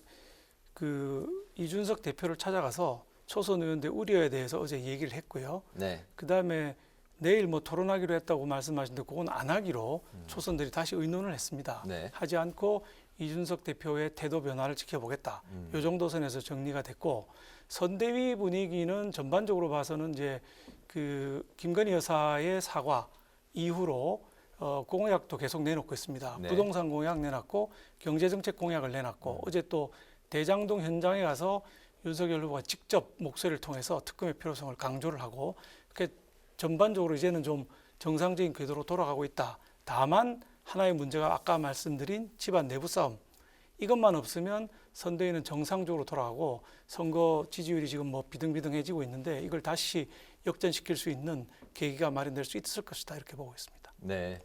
그 이준석 대표를 찾아가서 초선 의원들 우려에 대해서 어제 얘기를 했고요. 네. 그다음에 내일 뭐 토론하기로 했다고 말씀하시는데 그건 안 하기로 초선들이 다시 의논을 했습니다. 네. 하지 않고 이준석 대표의 태도 변화를 지켜보겠다. 이 정도 선에서 정리가 됐고 선대위 분위기는 전반적으로 봐서는 이제 그 김건희 여사의 사과 이후로 공약도 계속 내놓고 있습니다. 네. 부동산 공약 내놨고 경제정책 공약을 내놨고 어제 또 대장동 현장에 가서 윤석열 후보가 직접 목소리를 통해서 특검의 필요성을 강조를 하고 그렇게 전반적으로 이제는 좀 정상적인 궤도로 돌아가고 있다. 다만 하나의 문제가 아까 말씀드린 집안 내부 싸움. 이것만 없으면 선대위는 정상적으로 돌아가고 선거 지지율이 지금 뭐 비등비등해지고 있는데 이걸 다시 역전시킬 수 있는 계기가 마련될 수 있을 것이다. 이렇게 보고 있습니다. 네.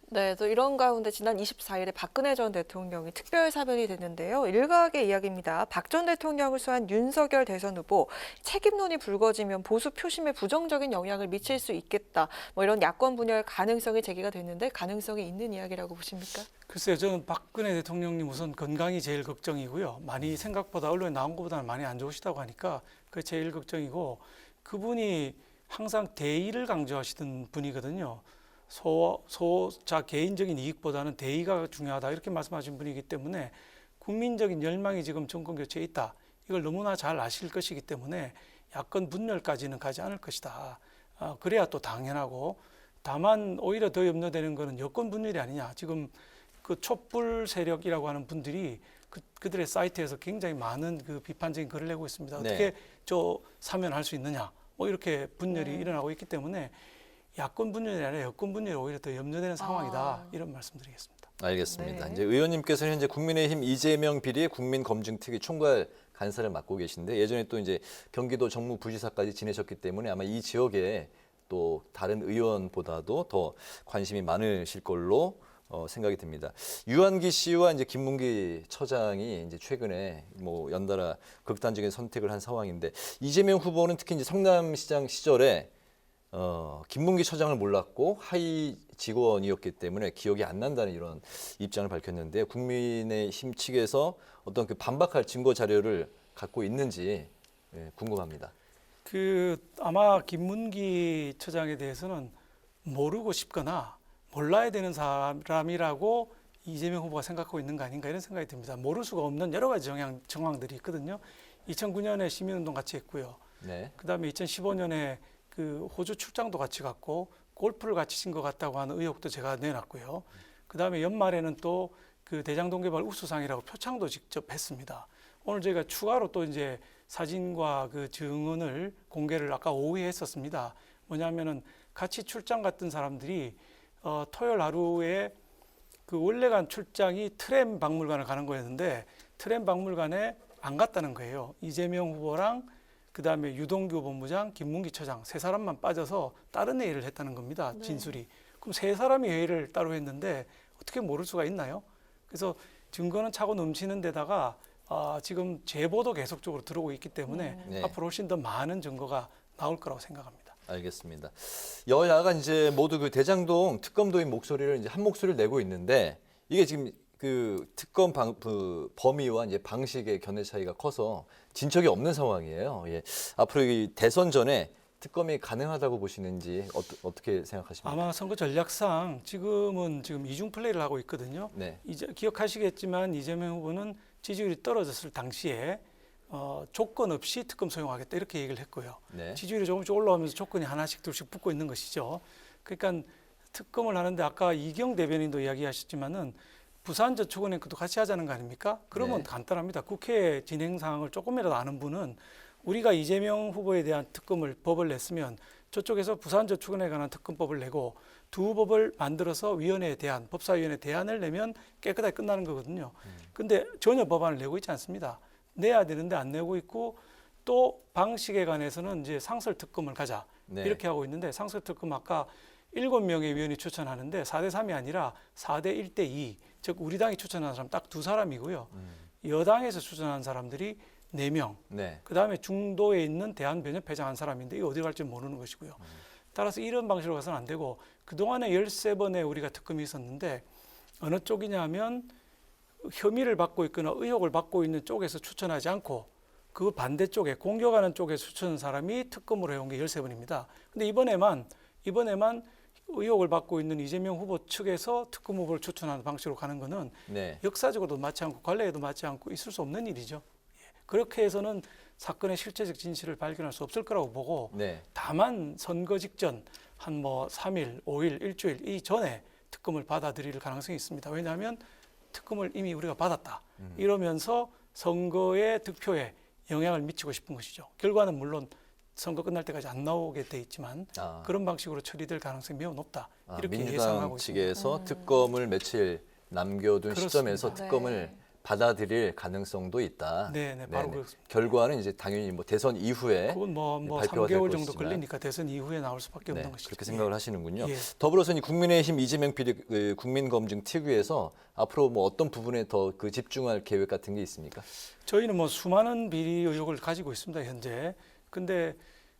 네, 또 이런 가운데 지난 24일에 박근혜 전 대통령이 특별 사면이 됐는데요. 일각의 이야기입니다. 박 전 대통령을 수한 윤석열 대선 후보 책임론이 불거지면 보수 표심에 부정적인 영향을 미칠 수 있겠다. 뭐 이런 야권 분열 가능성이 제기가 됐는데 가능성이 있는 이야기라고 보십니까? 글쎄요, 저는 박근혜 대통령님 우선 건강이 제일 걱정이고요. 많이 생각보다 언론에 나온 것보다는 많이 안 좋으시다고 하니까 그게 제일 걱정이고 그분이 항상 대의를 강조하시던 분이거든요. 소자 개인적인 이익보다는 대의가 중요하다 이렇게 말씀하신 분이기 때문에 국민적인 열망이 지금 정권 교체에 있다. 이걸 너무나 잘 아실 것이기 때문에 야권 분열까지는 가지 않을 것이다. 그래야 또 당연하고 다만 오히려 더 염려되는 것은 여권 분열이 아니냐. 지금 그 촛불 세력이라고 하는 분들이 그들의 사이트에서 굉장히 많은 그 비판적인 글을 내고 있습니다. 어떻게 저 사면할 수 있느냐. 뭐 이렇게 분열이 일어나고 있기 때문에 야권 분열이 아니라 여권 분열이 오히려 더 염려되는 상황이다. 이런 말씀드리겠습니다. 알겠습니다. 이제 의원님께서는 현재 국민의힘 이재명 비리의 국민검증특위 총괄 간사를 맡고 계신데 예전에 또 이제 경기도 정무부지사까지 지내셨기 때문에 아마 이 지역에 또 다른 의원보다도 더 관심이 많으실 걸로 생각이 듭니다. 유한기 씨와 이제 김문기 처장이 이제 최근에 뭐 연달아 극단적인 선택을 한 상황인데 이재명 후보는 특히 이제 성남시장 시절에 김문기 처장을 몰랐고 하위 직원이었기 때문에 기억이 안 난다는 이런 입장을 밝혔는데 국민의힘 측에서 어떤 그 반박할 증거 자료를 갖고 있는지 궁금합니다. 아마 김문기 처장에 대해서는 모르고 싶거나 몰라야 되는 사람이라고 이재명 후보가 생각하고 있는 거 아닌가 이런 생각이 듭니다. 모를 수가 없는 여러 가지 정황들이 있거든요. 2009년에 시민운동 같이 했고요. 네. 그다음에 2015년에 그 호주 출장도 같이 갔고 골프를 같이 친 것 같다고 하는 의혹도 제가 내놨고요. 그다음에 연말에는 또 그 대장동개발 우수상이라고 표창도 직접 했습니다. 오늘 저희가 추가로 또 이제 사진과 그 증언을 공개를 아까 오후에 했었습니다. 뭐냐면은 같이 출장 갔던 사람들이 토요일 하루에 그 원래 간 출장이 트램 박물관을 가는 거였는데 트램 박물관에 안 갔다는 거예요. 이재명 후보랑 그다음에 유동규 본부장, 김문기 처장 세 사람만 빠져서 다른 회의를 했다는 겁니다. 진술이. 그럼 세 사람이 회의를 따로 했는데 어떻게 모를 수가 있나요? 그래서 증거는 차고 넘치는 데다가 지금 제보도 계속적으로 들어오고 있기 때문에 네. 앞으로 훨씬 더 많은 증거가 나올 거라고 생각합니다. 알겠습니다. 여야가 이제 모두 그 대장동 특검 도입 목소리를 이제 한 목소리를 내고 있는데 이게 지금 그 특검 범위와 이제 방식의 견해 차이가 커서 진척이 없는 상황이에요. 예. 앞으로 이 대선 전에 특검이 가능하다고 보시는지 어떻게 생각하십니까? 아마 선거 전략상 지금 이중 플레이를 하고 있거든요. 네. 이제 기억하시겠지만 이재명 후보는 지지율이 떨어졌을 당시에 조건 없이 특검 소용하겠다 이렇게 얘기를 했고요. 네. 지지율이 조금씩 올라오면서 조건이 하나씩 둘씩 붙고 있는 것이죠. 그러니까 특검을 하는데 아까 이경 대변인도 이야기하셨지만은 부산저축은행도 같이 하자는 거 아닙니까? 그러면 네. 간단합니다. 국회 진행 사항을 조금이라도 아는 분은 우리가 이재명 후보에 대한 법을 냈으면 저쪽에서 부산저축은행에 관한 특검법을 내고 두 법을 만들어서 위원회에 대한 법사위원회 대안을 내면 깨끗하게 끝나는 거거든요. 근데 전혀 법안을 내고 있지 않습니다. 내야 되는데 안 내고 있고 또 방식에 관해서는 이제 상설특검을 가자 네. 이렇게 하고 있는데 상설특검 아까 7명의 위원이 추천하는데 4대3이 아니라 4대1대2 즉 우리 당이 추천한 사람 딱 2사람이고요. 여당에서 추천한 사람들이 4명. 네. 그다음에 중도에 있는 대한변협회장 한 사람인데 이거 어디 갈지 모르는 것이고요. 따라서 이런 방식으로 가서는 안 되고 그동안에 13번의 우리가 특검이 있었는데 어느 쪽이냐면 혐의를 받고 있거나 의혹을 받고 있는 쪽에서 추천하지 않고 그 반대쪽에 공격하는 쪽에 추천한 사람이 특검으로 해온 게 13번입니다. 근데 이번에만 의혹을 받고 있는 이재명 후보 측에서 특검 후보를 추천하는 방식으로 가는 거는 네. 역사적으로도 맞지 않고 관례에도 맞지 않고 있을 수 없는 일이죠. 그렇게 해서는 사건의 실체적 진실을 발견할 수 없을 거라고 보고 네. 다만 선거 직전 한 3일, 5일, 일주일 이전에 특검을 받아들일 가능성이 있습니다. 왜냐하면 특검을 이미 우리가 받았다. 이러면서 선거의 득표에 영향을 미치고 싶은 것이죠. 결과는 물론 선거 끝날 때까지 안 나오게 돼 있지만 그런 방식으로 처리될 가능성이 매우 높다. 이렇게 예상하고 민주당 측에서 있습니다. 특검을 며칠 남겨둔 그렇습니다. 시점에서 특검을 받아들일 가능성도 있다. 네, 바로 그렇습니다. 결과는 이제 당연히 대선 이후에 그건 발표가 될 3개월 정도 것이지만. 걸리니까 대선 이후에 나올 수밖에 없는 것이죠. 그렇게 생각을 하시는군요. 예. 더불어서 국민의힘 이재명 PD 국민검증 특위에서 앞으로 어떤 부분에 더 집중할 계획 같은 게 있습니까? 저희는 수많은 비리 의혹을 가지고 있습니다, 현재. 근데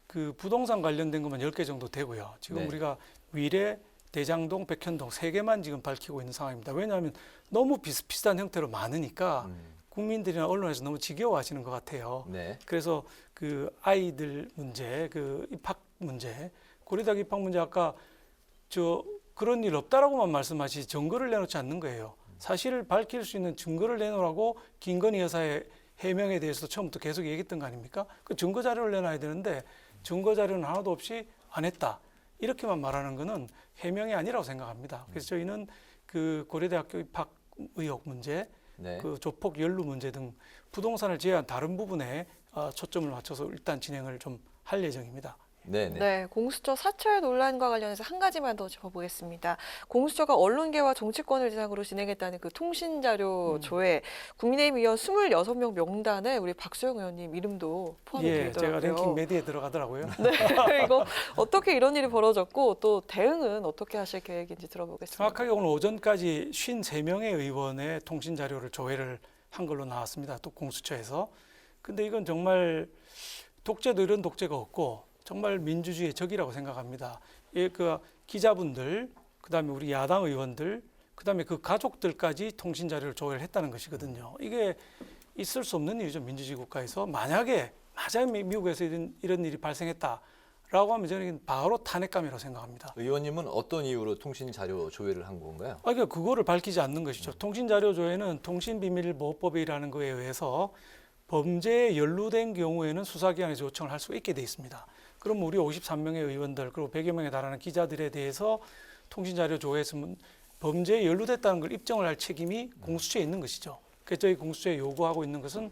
그 부동산 관련된 것만 10개 정도 되고요. 지금 네. 우리가 위례, 대장동, 백현동 3개만 지금 밝히고 있는 상황입니다. 왜냐하면 너무 비슷비슷한 형태로 많으니까 국민들이나 언론에서 너무 지겨워하시는 것 같아요. 네. 그래서 그 아이들 문제, 그 입학 문제, 고려대학 입학 문제 아까 그런 일 없다라고만 말씀하시지 증거를 내놓지 않는 거예요. 사실을 밝힐 수 있는 증거를 내놓으라고 김건희 여사의 해명에 대해서도 처음부터 계속 얘기했던 거 아닙니까? 그 증거 자료를 내놔야 되는데 증거 자료는 하나도 없이 안 했다. 이렇게만 말하는 거는 해명이 아니라고 생각합니다. 그래서 저희는 그 고려대학교 입학 의혹 문제, 네. 그 조폭 연루 문제 등 부동산을 제외한 다른 부분에 초점을 맞춰서 일단 진행을 좀 할 예정입니다. 네, 공수처 사찰 논란과 관련해서 한 가지만 더 짚어보겠습니다. 공수처가 언론계와 정치권을 대상으로 진행했다는 그 통신자료 조회, 국민의힘 의원 26명 명단에 우리 박수영 의원님 이름도 포함이 예, 되더라고요. 제가 랭킹 몇 위에 들어가더라고요. 네, 이거 어떻게 이런 일이 벌어졌고 또 대응은 어떻게 하실 계획인지 들어보겠습니다. 정확하게 오늘 오전까지 53명의 의원의 통신자료를 조회를 한 걸로 나왔습니다. 또 공수처에서. 근데 이건 정말 독재도 이런 독재가 없고 정말 민주주의의 적이라고 생각합니다. 그 기자분들, 그다음에 우리 야당 의원들, 그다음에 그 가족들까지 통신 자료를 조회를 했다는 것이거든요. 이게 있을 수 없는 일이죠. 민주주의 국가에서 만약에 미국에서 이런 일이 발생했다라고 하면 저는 바로 탄핵감이라고 생각합니다. 의원님은 어떤 이유로 통신 자료 조회를 한 건가요? 그러니까 그거를 밝히지 않는 것이죠. 통신 자료 조회는 통신비밀보호법이라는 거에 의해서 범죄에 연루된 경우에는 수사기관에서 요청을 할 수 있게 돼 있습니다. 그럼 우리 53명의 의원들 그리고 100여 명에 달하는 기자들에 대해서 통신자료 조회했으면 범죄에 연루됐다는 걸 입증을 할 책임이 공수처에 있는 것이죠. 그래서 저희 공수처에 요구하고 있는 것은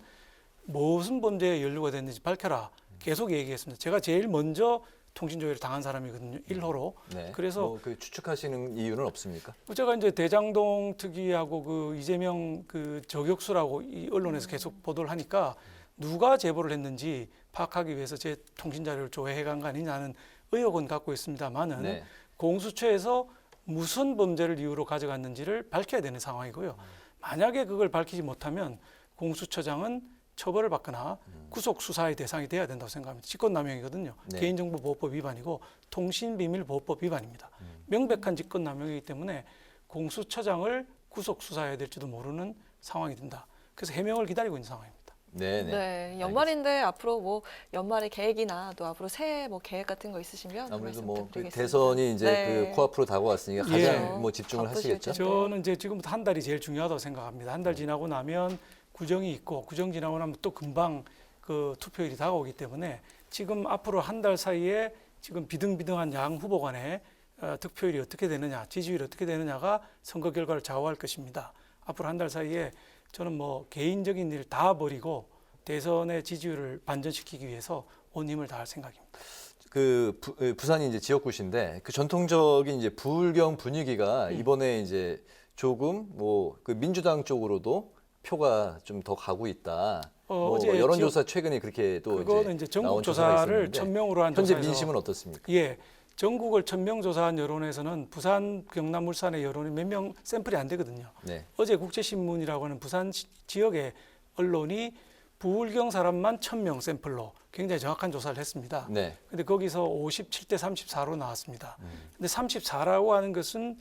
무슨 범죄에 연루가 됐는지 밝혀라. 계속 얘기했습니다. 제가 제일 먼저 통신조회를 당한 사람이거든요. 1호로. 네. 그래서 그 추측하시는 이유는 없습니까? 제가 이제 대장동 특위하고 그 이재명 그 저격수라고 이 언론에서 계속 보도를 하니까 누가 제보를 했는지 파악하기 위해서 제 통신 자료를 조회해 간 거 아니냐는 의혹은 갖고 있습니다만은 네. 공수처에서 무슨 범죄를 이유로 가져갔는지를 밝혀야 되는 상황이고요. 만약에 그걸 밝히지 못하면 공수처장은 처벌을 받거나 구속 수사의 대상이 돼야 된다고 생각합니다. 직권남용이거든요. 네. 개인정보보호법 위반이고 통신비밀보호법 위반입니다. 명백한 직권남용이기 때문에 공수처장을 구속 수사해야 될지도 모르는 상황이 된다. 그래서 해명을 기다리고 있는 상황입니다. 네, 연말인데 앞으로 뭐 연말에 계획이나 또 앞으로 새해 뭐 계획 같은 거 있으시면 아무래도 말씀 뭐 그 부탁드리겠습니다. 대선이 이제 네. 그 코앞으로 다가왔으니까 가장 뭐 집중을 하시겠죠. 저는 이제 지금부터 한 달이 제일 중요하다고 생각합니다. 한 달 지나고 나면 구정이 있고 구정 지나고 나면 또 금방 그 투표일이 다가오기 때문에 지금 앞으로 한 달 사이에 지금 비등비등한 양 후보 간의 득표율이 어떻게 되느냐, 지지율이 어떻게 되느냐가 선거 결과를 좌우할 것입니다. 앞으로 한 달 사이에 저는 뭐 개인적인 일 다 버리고 대선의 지지율을 반전시키기 위해서 온 힘을 다할 생각입니다. 그 부산이 이제 지역구신데 그 전통적인 이제 부울경 분위기가 이번에 이제 조금 뭐 그 민주당 쪽으로도 표가 좀 더 가고 있다. 뭐 어제 여론조사 최근에 그렇게 또 그거는 이제 전국 조사를 1000명으로 한 현재 조사에서 민심은 어떻습니까? 예. 전국을 1000명 조사한 여론에서는 부산, 경남, 울산의 여론이 몇 명 샘플이 안 되거든요. 네. 어제 국제신문이라고 하는 부산 지역의 언론이 부울경 사람만 1000명 샘플로 굉장히 정확한 조사를 했습니다. 네. 근데 거기서 57대 34로 나왔습니다. 근데 34라고 하는 것은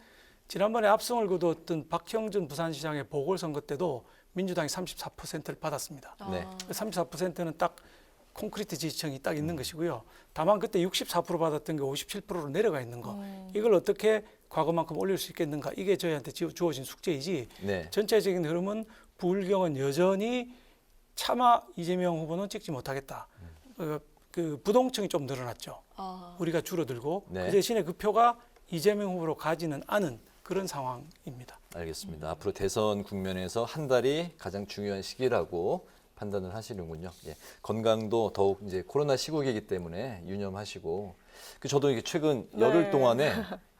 지난번에 압승을 거두었던 박형준 부산시장의 보궐선거 때도 민주당이 34%를 받았습니다. 네. 34%는 딱 콘크리트 지지층이 딱 있는 것이고요. 다만 그때 64% 받았던 게 57%로 내려가 있는 거. 이걸 어떻게 과거만큼 올릴 수 있겠는가. 이게 저희한테 주어진 숙제이지. 네. 전체적인 흐름은 부울경은 여전히 차마 이재명 후보는 찍지 못하겠다. 그 부동층이 좀 늘어났죠. 우리가 줄어들고 네. 그 대신에 그 표가 이재명 후보로 가지는 않은 그런 상황입니다. 알겠습니다. 앞으로 대선 국면에서 한 달이 가장 중요한 시기라고 판단을 하시는군요. 예. 건강도 더욱 이제 코로나 시국이기 때문에 유념하시고 저도 이게 최근 열흘 동안에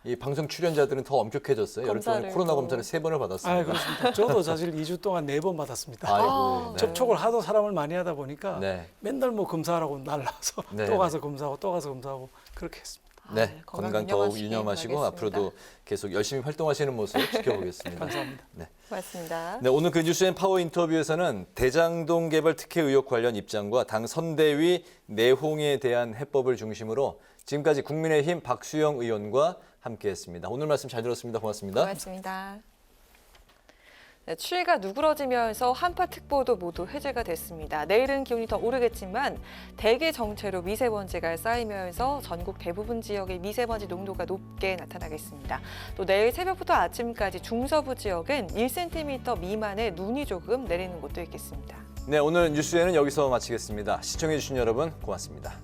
이 방송 출연자들은 더 엄격해졌어요. 열흘 동안에 코로나 검사를 3번을 받았습니다. 아, 그렇습니다. 저도 사실 2주 동안 4번 받았습니다. 아이고, 네. 접촉을 하도 사람을 많이 하다 보니까 네. 맨날 뭐 검사하라고 날라서 네. 또 가서 검사하고 또 가서 검사하고 그렇게 했습니다. 네, 건강 더욱 유념하시고 앞으로도 계속 열심히 활동하시는 모습 지켜보겠습니다. 감사합니다. 네. 고맙습니다. 네, 오늘 그 뉴스앤 파워 인터뷰에서는 대장동 개발 특혜 의혹 관련 입장과 당 선대위 내홍에 대한 해법을 중심으로 지금까지 국민의힘 박수영 의원과 함께했습니다. 오늘 말씀 잘 들었습니다. 고맙습니다. 고맙습니다. 네, 추위가 누그러지면서 한파특보도 모두 해제가 됐습니다. 내일은 기온이 더 오르겠지만 대기 정체로 미세먼지가 쌓이면서 전국 대부분 지역의 미세먼지 농도가 높게 나타나겠습니다. 또 내일 새벽부터 아침까지 중서부 지역은 1cm 미만의 눈이 조금 내리는 곳도 있겠습니다. 네, 오늘 뉴스에는 여기서 마치겠습니다. 시청해주신 여러분 고맙습니다.